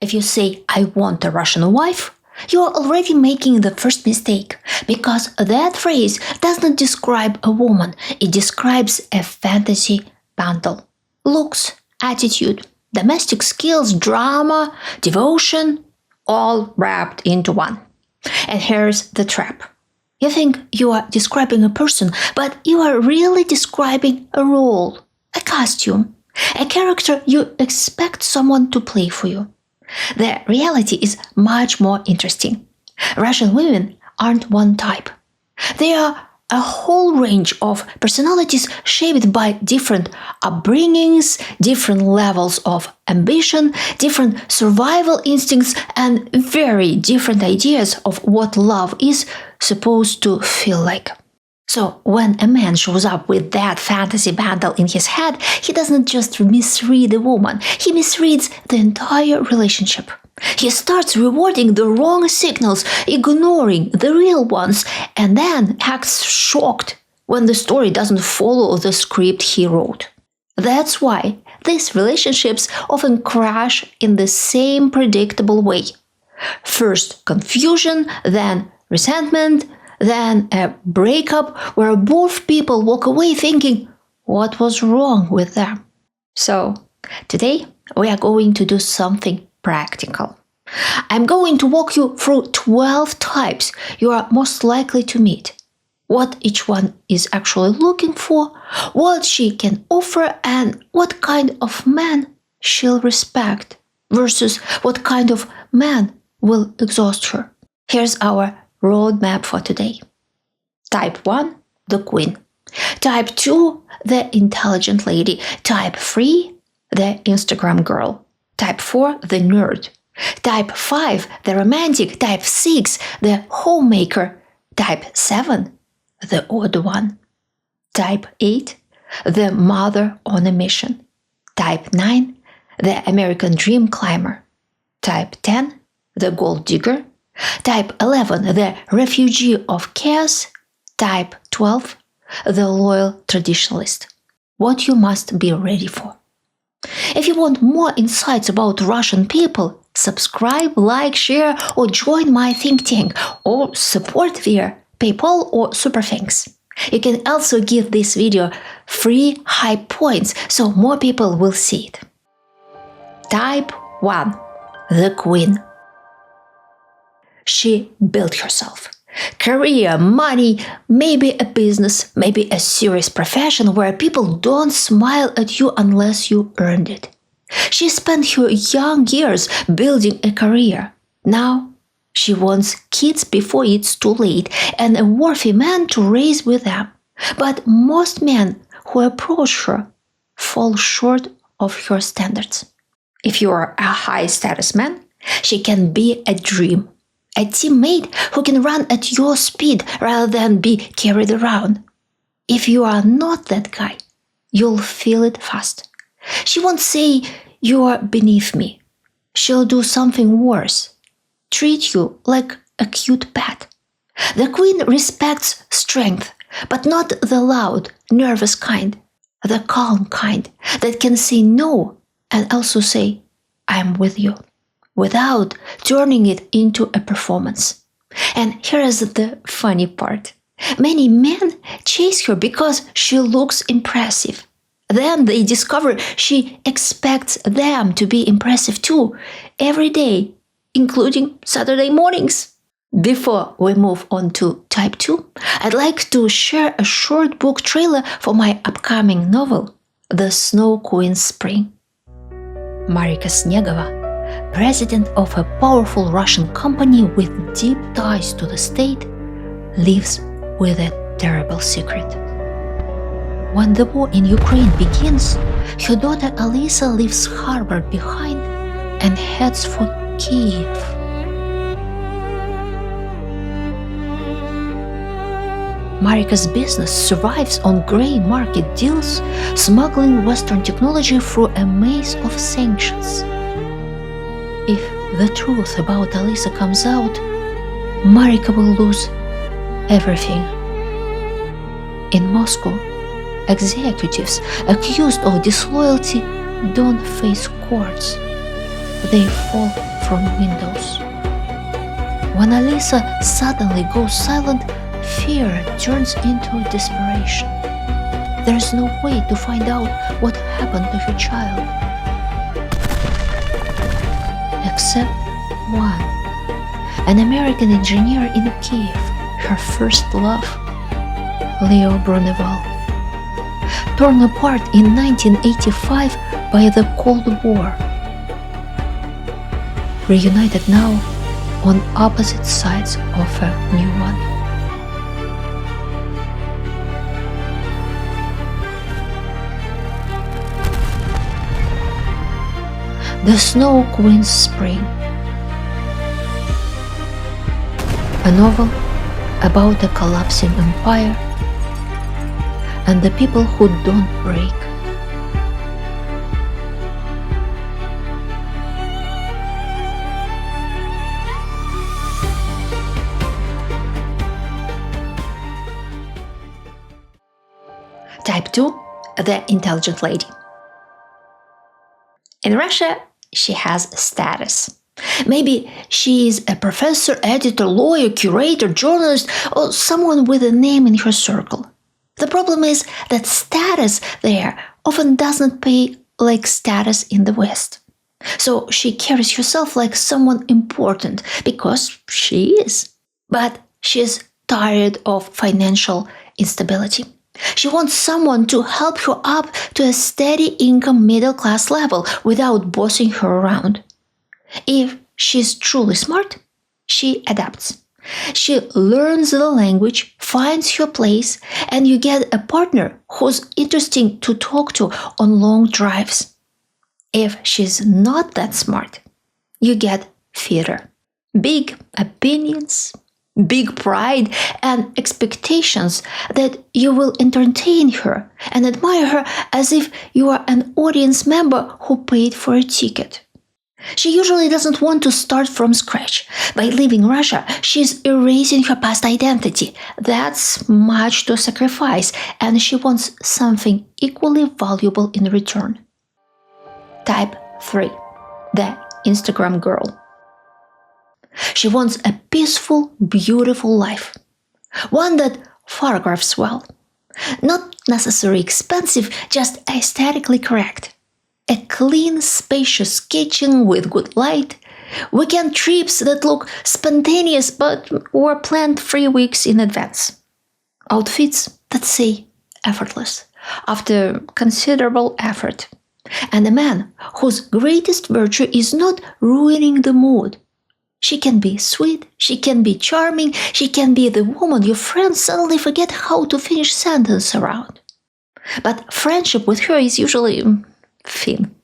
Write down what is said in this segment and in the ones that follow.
If you say, I want a Russian wife, you are already making the first mistake, because that phrase does not describe a woman, it describes a fantasy bundle. Looks, attitude, domestic skills, drama, devotion, all wrapped into one. And here's the trap. You think you are describing a person, but you are really describing a role, a costume, a character you expect someone to play for you. The reality is much more interesting. Russian women aren't one type. They are a whole range of personalities shaped by different upbringings, different levels of ambition, different survival instincts, and very different ideas of what love is supposed to feel like. So when a man shows up with that fantasy bundle in his head, he doesn't just misread a woman, he misreads the entire relationship. He starts rewarding the wrong signals, ignoring the real ones, and then acts shocked when the story doesn't follow the script he wrote. That's why these relationships often crash in the same predictable way. First confusion, then resentment, then a breakup where both people walk away thinking, what was wrong with them? So, today we are going to do something practical. I'm going to walk you through 12 types you are most likely to meet, what each one is actually looking for, what she can offer, and what kind of man she'll respect versus what kind of man will exhaust her. Here's our roadmap for today. Type 1, the queen. Type 2, the intelligent lady. Type 3, the Instagram girl. Type 4, the nerd. Type 5, the romantic. Type 6, the homemaker. Type 7, the odd one. Type 8, the mother on a mission. Type 9, the American dream climber. Type 10, the gold digger. Type 11, the refugee of chaos. Type 12, the loyal traditionalist. What you must be ready for. If you want more insights about Russian people, subscribe, like, share, or join my think tank, or support via PayPal or Super Thanks. You can also give this video free high points so more people will see it. Type 1, the queen. She built herself. Career, money, maybe a business, maybe a serious profession where people don't smile at you unless you earned it. She spent her young years building a career. Now, she wants kids before it's too late and a worthy man to raise with them. But most men who approach her fall short of her standards. If you are a high-status man, she can be a dream. A teammate who can run at your speed rather than be carried around. If you are not that guy, you'll feel it fast. She won't say, you are beneath me. She'll do something worse. Treat you like a cute pet. The queen respects strength, but not the loud, nervous kind. The calm kind that can say no and also say, I'm with you, without turning it into a performance. And here is the funny part. Many men chase her because she looks impressive. Then they discover she expects them to be impressive too, every day, including Saturday mornings. Before we move on to type 2, I'd like to share a short book trailer for my upcoming novel, The Snow Queen's Spring. Marika Snegova, president of a powerful Russian company with deep ties to the state, lives with a terrible secret. When the war in Ukraine begins, her daughter Alisa leaves Harvard behind and heads for Kiev. Marika's business survives on grey market deals, smuggling Western technology through a maze of sanctions. If the truth about Alisa comes out, Marika will lose everything. In Moscow, executives accused of disloyalty don't face courts. they fall from windows. When Alisa suddenly goes silent, fear turns into desperation. There's no way to find out what happened to her child. Except one. An American engineer in Kiev, her first love, Leo Bruneval. Torn apart in 1985 by the Cold War. Reunited now on opposite sides of a new one. The Snow Queen's Spring. A novel about a collapsing empire and the people who don't break. Type 2, the intelligent lady. In Russia, she has status. Maybe she is a professor, editor, lawyer, curator, journalist, or someone with a name in her circle. The problem is that status there often doesn't pay like status in the West. So she carries herself like someone important because she is. But she's tired of financial instability. She wants someone to help her up to a steady income middle-class level without bossing her around. If she's truly smart, she adapts. She learns the language, finds her place, and you get a partner who's interesting to talk to on long drives. If she's not that smart, you get theater. Big opinions, big pride, and expectations that you will entertain her and admire her as if you are an audience member who paid for a ticket. She usually doesn't want to start from scratch. By leaving Russia, she's erasing her past identity. That's much to sacrifice, and she wants something equally valuable in return. Type 3, the Instagram girl. She wants a peaceful, beautiful life. One that photographs well. Not necessarily expensive, just aesthetically correct. A clean, spacious kitchen with good light. Weekend trips that look spontaneous but were planned 3 weeks in advance. Outfits that say effortless, after considerable effort. And a man whose greatest virtue is not ruining the mood. She can be sweet, she can be charming, she can be the woman your friends suddenly forget how to finish sentence around. But friendship with her is usually thin.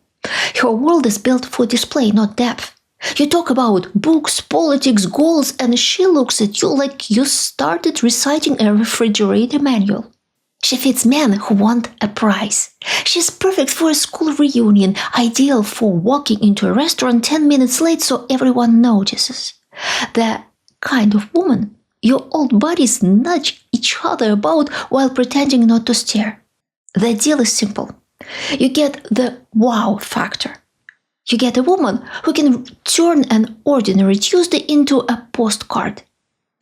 Her world is built for display, not depth. You talk about books, politics, goals, and she looks at you like you started reciting a refrigerator manual. She fits men who want a prize. She's perfect for a school reunion, ideal for walking into a restaurant 10 minutes late so everyone notices. The kind of woman your old buddies nudge each other about while pretending not to stare. The deal is simple. You get the wow factor. You get a woman who can turn an ordinary Tuesday into a postcard.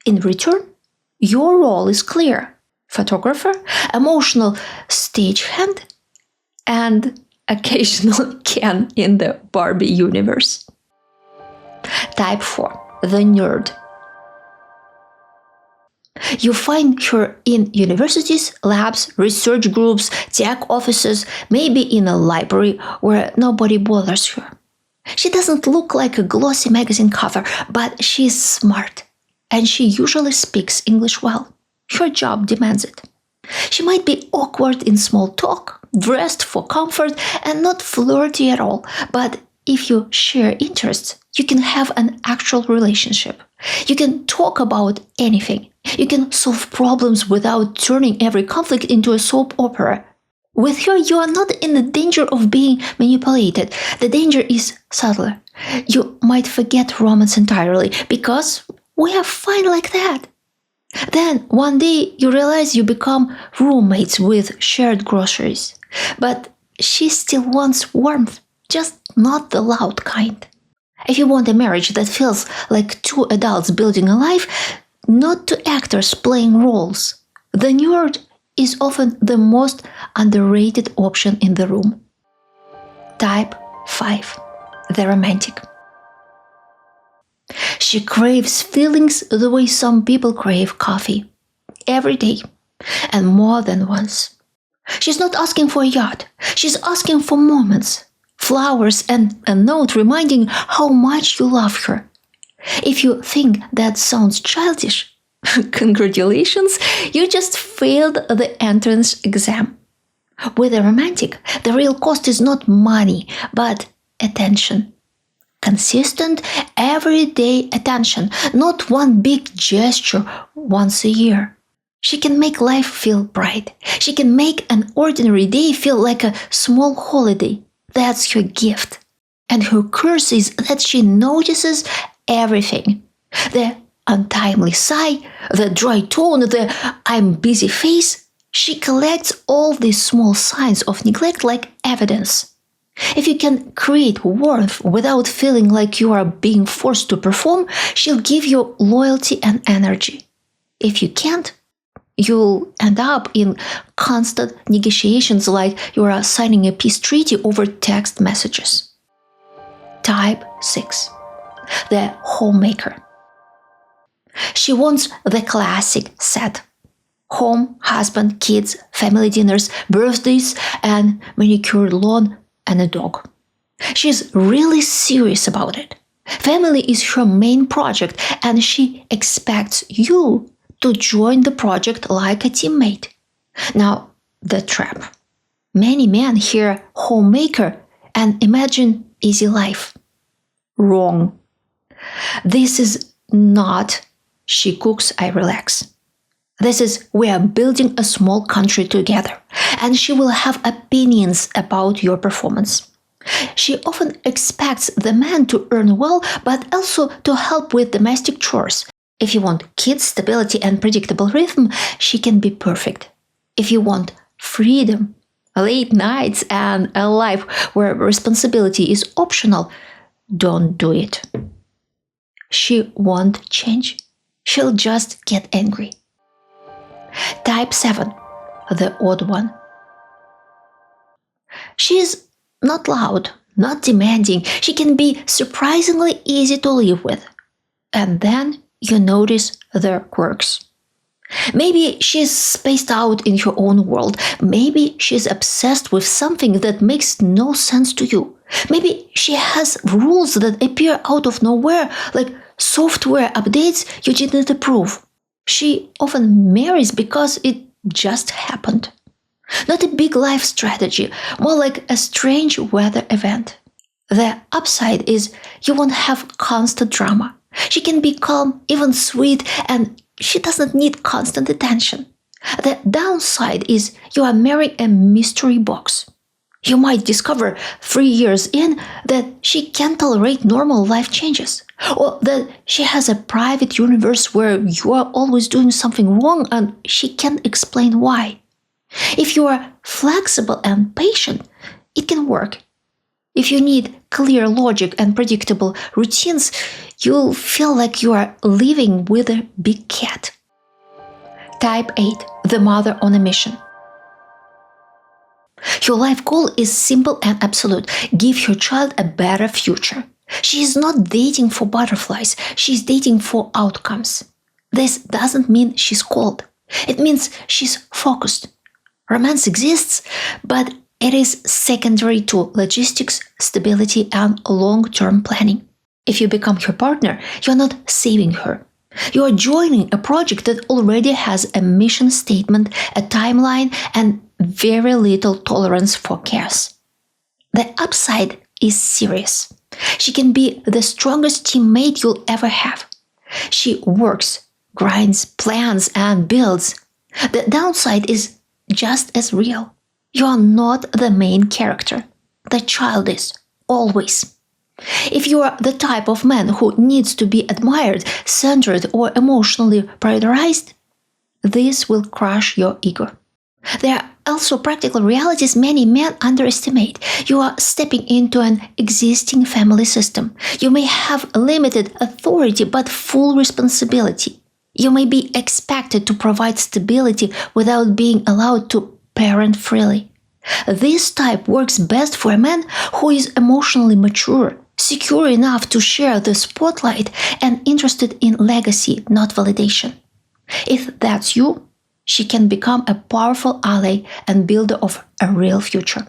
In return, your role is clear. Photographer, emotional stagehand, and occasional Ken in the Barbie universe. Type 4, the nerd. You find her in universities, labs, research groups, tech offices, maybe in a library where nobody bothers her. She doesn't look like a glossy magazine cover, but she's smart, and she usually speaks English well. Her job demands it. She might be awkward in small talk, dressed for comfort, and not flirty at all, but if you share interests, you can have an actual relationship. You can talk about anything. You can solve problems without turning every conflict into a soap opera. With her, you are not in the danger of being manipulated. The danger is subtler. You might forget romance entirely, because we are fine like that. Then, one day, you realize you become roommates with shared groceries. But she still wants warmth, just not the loud kind. If you want a marriage that feels like two adults building a life, not two actors playing roles, the nerd is often the most underrated option in the room. Type 5. The romantic. She craves feelings the way some people crave coffee. Every day, and more than once. She's not asking for a yacht. She's asking for moments, flowers, and a note reminding how much you love her. If you think that sounds childish, congratulations, you just failed the entrance exam. With a romantic, the real cost is not money, but attention. Consistent, everyday attention, not one big gesture once a year. She can make life feel bright. She can make an ordinary day feel like a small holiday. That's her gift. And her curse is that she notices everything. The untimely sigh, the dry tone, the I'm busy face. She collects all these small signs of neglect like evidence. If you can create warmth without feeling like you are being forced to perform, she'll give you loyalty and energy. If you can't, you'll end up in constant negotiations like you are signing a peace treaty over text messages. Type 6. The homemaker. She wants the classic set. Home, husband, kids, family dinners, birthdays, and manicured lawn, and a dog. She's really serious about it. Family is her main project, and she expects you to join the project like a teammate. Now, the trap. Many men hear homemaker and imagine easy life. Wrong. This is not she cooks, I relax. This is we are building a small country together, and she will have opinions about your performance. She often expects the man to earn well, but also to help with domestic chores. If you want kids, stability, and predictable rhythm, she can be perfect. If you want freedom, late nights, and a life where responsibility is optional, don't do it. She won't change. She'll just get angry. Type 7. The odd one. She's not loud, not demanding. She can be surprisingly easy to live with. And then you notice their quirks. Maybe she's spaced out in her own world. Maybe she's obsessed with something that makes no sense to you. Maybe she has rules that appear out of nowhere, like software updates you didn't approve. She often marries because it just happened. Not a big life strategy, more like a strange weather event. The upside is you won't have constant drama. She can be calm, even sweet, and she doesn't need constant attention. The downside is you are marrying a mystery box. You might discover 3 years in that she can't tolerate normal life changes, or that she has a private universe where you are always doing something wrong and she can't explain why. If you are flexible and patient, it can work. If you need clear logic and predictable routines, you'll feel like you are living with a big cat. Type 8. The mother on a mission. Your life goal is simple and absolute. Give your child a better future. She is not dating for butterflies. She's dating for outcomes. This doesn't mean she's cold. It means she's focused. Romance exists, but it is secondary to logistics, stability, and long-term planning. If you become her partner, you're not saving her. You are joining a project that already has a mission statement, a timeline, and very little tolerance for chaos. The upside is serious. She can be the strongest teammate you'll ever have. She works, grinds, plans, and builds. The downside is just as real. You are not the main character. The child is, always. If you are the type of man who needs to be admired, centered, or emotionally prioritized, this will crush your ego. There Also, practical realities many men underestimate. You are stepping into an existing family system. You may have limited authority but full responsibility. You may be expected to provide stability without being allowed to parent freely. This type works best for a man who is emotionally mature, secure enough to share the spotlight, and interested in legacy, not validation. If that's you, she can become a powerful ally and builder of a real future.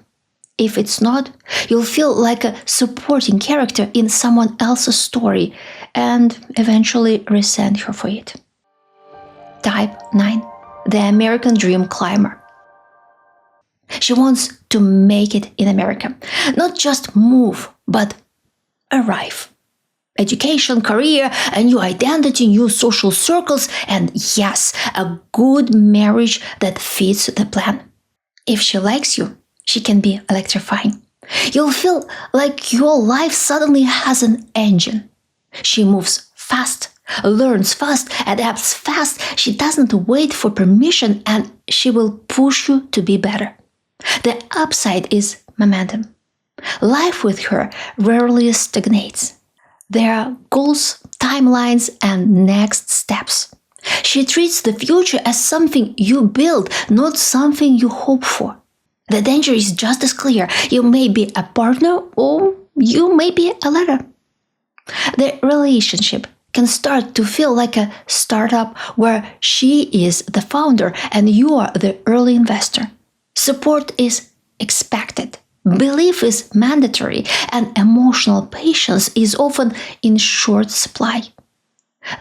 If it's not, you'll feel like a supporting character in someone else's story and eventually resent her for it. Type 9. The American Dream Climber. She wants to make it in America. Not just move, but arrive. Education, career, a new identity, new social circles, and yes, a good marriage that fits the plan. If she likes you, she can be electrifying. You'll feel like your life suddenly has an engine. She moves fast, learns fast, adapts fast. She doesn't wait for permission, and she will push you to be better. The upside is momentum. Life with her rarely stagnates. There are goals, timelines, and next steps. She treats the future as something you build, not something you hope for. The danger is just as clear. You may be a partner or you may be a leader. The relationship can start to feel like a startup where she is the founder and you are the early investor. Support is expected. Belief is mandatory, and emotional patience is often in short supply.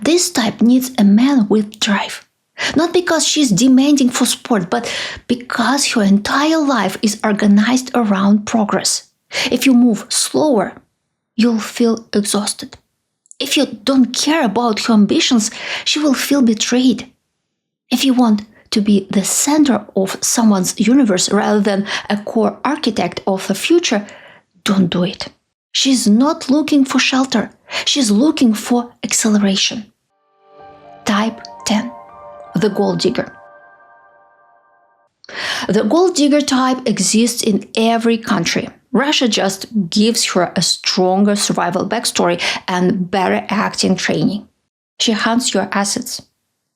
This type needs a man with drive. Not because she's demanding for support, but because her entire life is organized around progress. If you move slower, you'll feel exhausted. If you don't care about her ambitions, she will feel betrayed. If you want to be the center of someone's universe rather than a core architect of the future, don't do it. She's not looking for shelter. She's looking for acceleration. Type 10. The Gold Digger. The Gold Digger type exists in every country. Russia just gives her a stronger survival backstory and better acting training. She hunts your assets,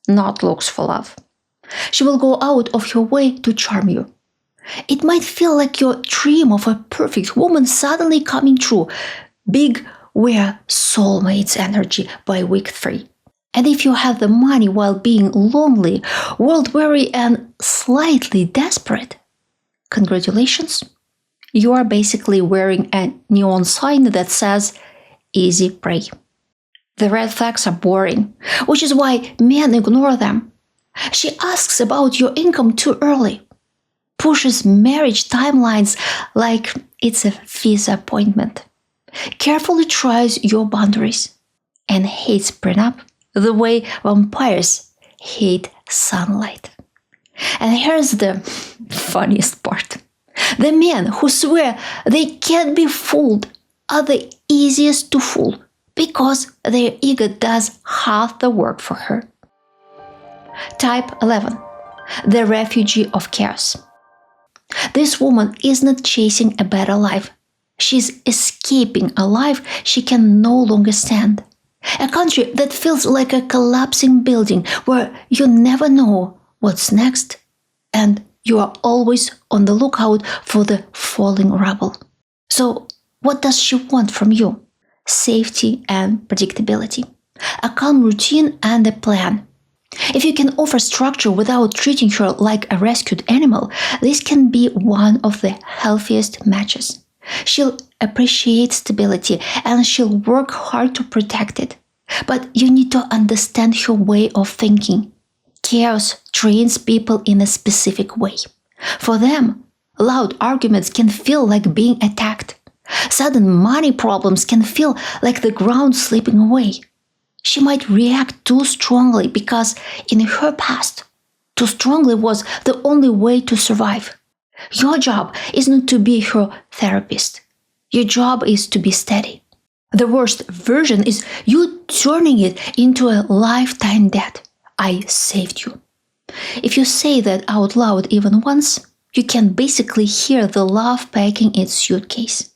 not looks for love. She will go out of her way to charm you. It might feel like your dream of a perfect woman suddenly coming true. Big wear soulmates energy by week 3. And if you have the money while being lonely, world-weary, and slightly desperate, congratulations. You are basically wearing a neon sign that says, easy prey. The red flags are boring, which is why men ignore them. She asks about your income too early, pushes marriage timelines like it's a visa appointment, carefully tries your boundaries, and hates prenup the way vampires hate sunlight. And here's the funniest part. The men who swear they can't be fooled are the easiest to fool because their ego does half the work for her. Type 11. The Refugee of Chaos. This woman is not chasing a better life. She's escaping a life she can no longer stand. A country that feels like a collapsing building where you never know what's next and you are always on the lookout for the falling rubble. So, what does she want from you? Safety and predictability. A calm routine and a plan. If you can offer structure without treating her like a rescued animal, this can be one of the healthiest matches. She'll appreciate stability and she'll work hard to protect it. But you need to understand her way of thinking. Chaos trains people in a specific way. For them, loud arguments can feel like being attacked. Sudden money problems can feel like the ground slipping away. She might react too strongly because in her past, too strongly was the only way to survive. Your job is not to be her therapist. Your job is to be steady. The worst version is you turning it into a lifetime debt. I saved you. If you say that out loud even once, You can basically hear the love packing its suitcase.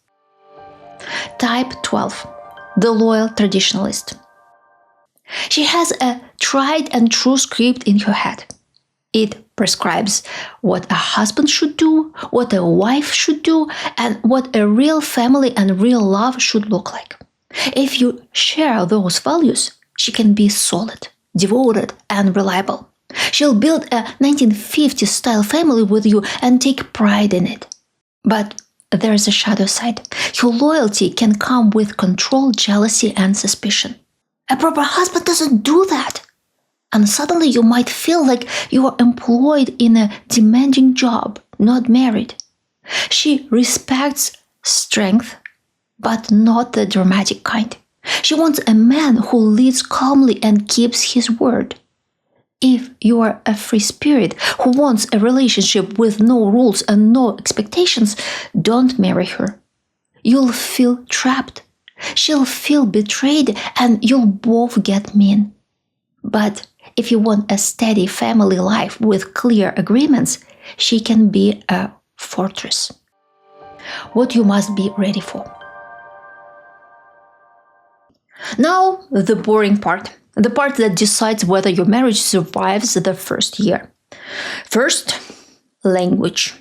Type 12. The Loyal Traditionalist. She has a tried and true script in her head. It prescribes what a husband should do, what a wife should do, and what a real family and real love should look like. If you share those values, she can be solid, devoted, and reliable. She'll build a 1950s-style family with you and take pride in it. But there's a shadow side. Your loyalty can come with control, jealousy, and suspicion. A proper husband doesn't do that. And suddenly you might feel like you are employed in a demanding job, not married. She respects strength, but not the dramatic kind. She wants a man who leads calmly and keeps his word. If you are a free spirit who wants a relationship with no rules and no expectations, don't marry her. You'll feel trapped. She'll feel betrayed and you'll both get mean. But if you want a steady family life with clear agreements, she can be a fortress. What you must be ready for. Now, the boring part. The part that decides whether your marriage survives the first year. First, language.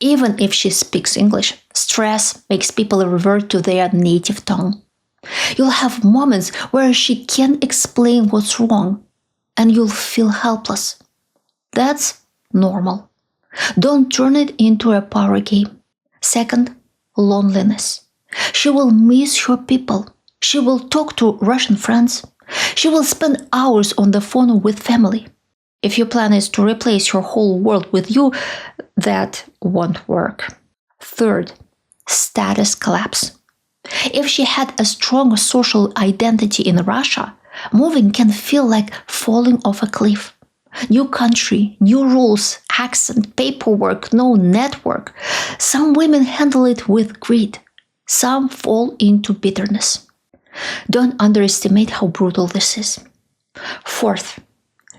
Even if she speaks English, stress makes people revert to their native tongue. You'll have moments where she can't explain what's wrong, and you'll feel helpless. That's normal. Don't turn it into a power game. Second, loneliness. She will miss her people. She will talk to Russian friends. She will spend hours on the phone with family. If your plan is to replace her whole world with you, that won't work. Third, status collapse. If she had a strong social identity in Russia, moving can feel like falling off a cliff. New country, new rules, accent, paperwork, no network. Some women handle it with greed. Some fall into bitterness. Don't underestimate how brutal this is. Fourth,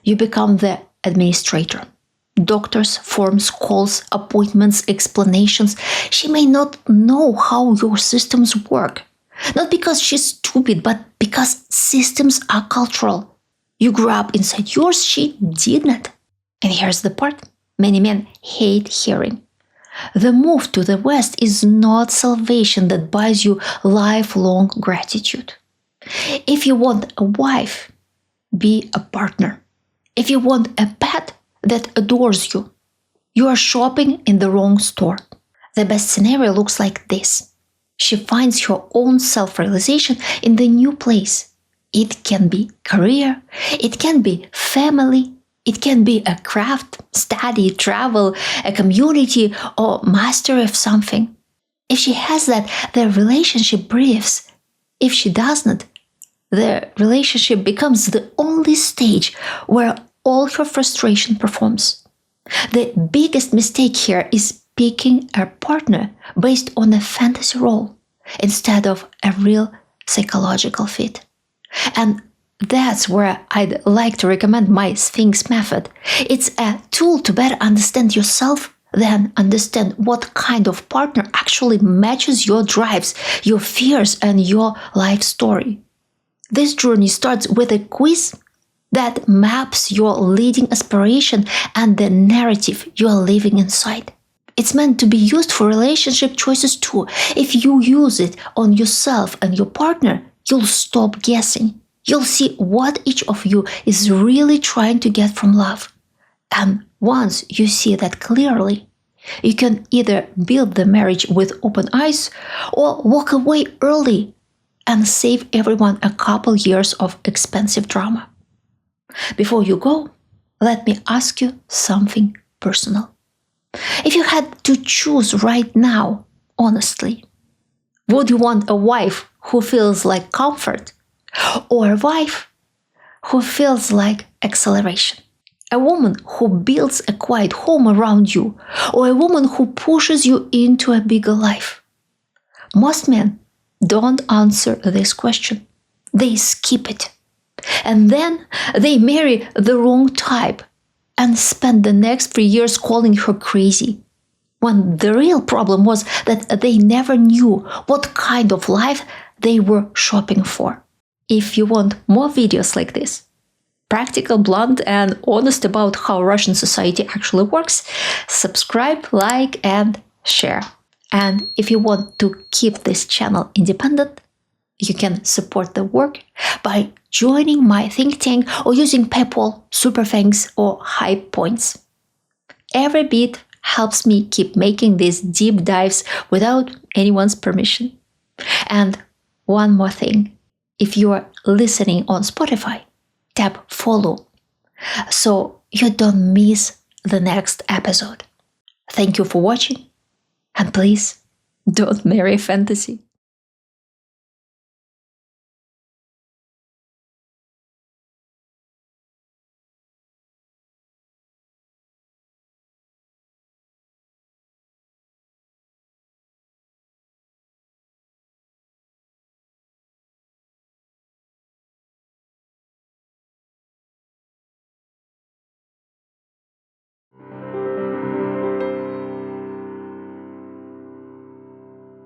you become the administrator. Doctors, forms, calls, appointments, explanations. She may not know how your systems work. Not because she's stupid, but because systems are cultural. You grew up inside yours, she didn't. And here's the part many men hate hearing. The move to the West is not salvation that buys you lifelong gratitude. If you want a wife, be a partner. If you want a pet that adores you, you are shopping in the wrong store. The best scenario looks like this. She finds her own self-realization in the new place. It can be career, it can be family, it can be a craft, study, travel, a community, or mastery of something. If she has that, the relationship breathes. If she doesn't, the relationship becomes the only stage where all her frustration performs. The biggest mistake here is picking a partner based on a fantasy role instead of a real psychological fit. And that's where I'd like to recommend my Sphinx method. It's a tool to better understand yourself, then understand what kind of partner actually matches your drives, your fears, and your life story. This journey starts with a quiz that maps your leading aspiration and the narrative you are living inside. It's meant to be used for relationship choices too. If you use it on yourself and your partner, you'll stop guessing. You'll see what each of you is really trying to get from love. And once you see that clearly, you can either build the marriage with open eyes or walk away early and save everyone a couple years of expensive drama. Before you go, let me ask you something personal. If you had to choose right now, honestly, would you want a wife who feels like comfort or a wife who feels like acceleration? A woman who builds a quiet home around you or a woman who pushes you into a bigger life? Most men don't answer this question. They skip it. And then they marry the wrong type and spend the next 3 years calling her crazy. when the real problem was that they never knew what kind of life they were shopping for. If you want more videos like this, practical, blunt, and honest about how Russian society actually works, subscribe, like, and share. And if you want to keep this channel independent, you can support the work by joining my think tank or using PayPal, super thanks, or hype points. Every bit helps me keep making these deep dives without anyone's permission. And one more thing, if you are listening on Spotify, tap follow so you don't miss the next episode. Thank you for watching, and please don't marry fantasy.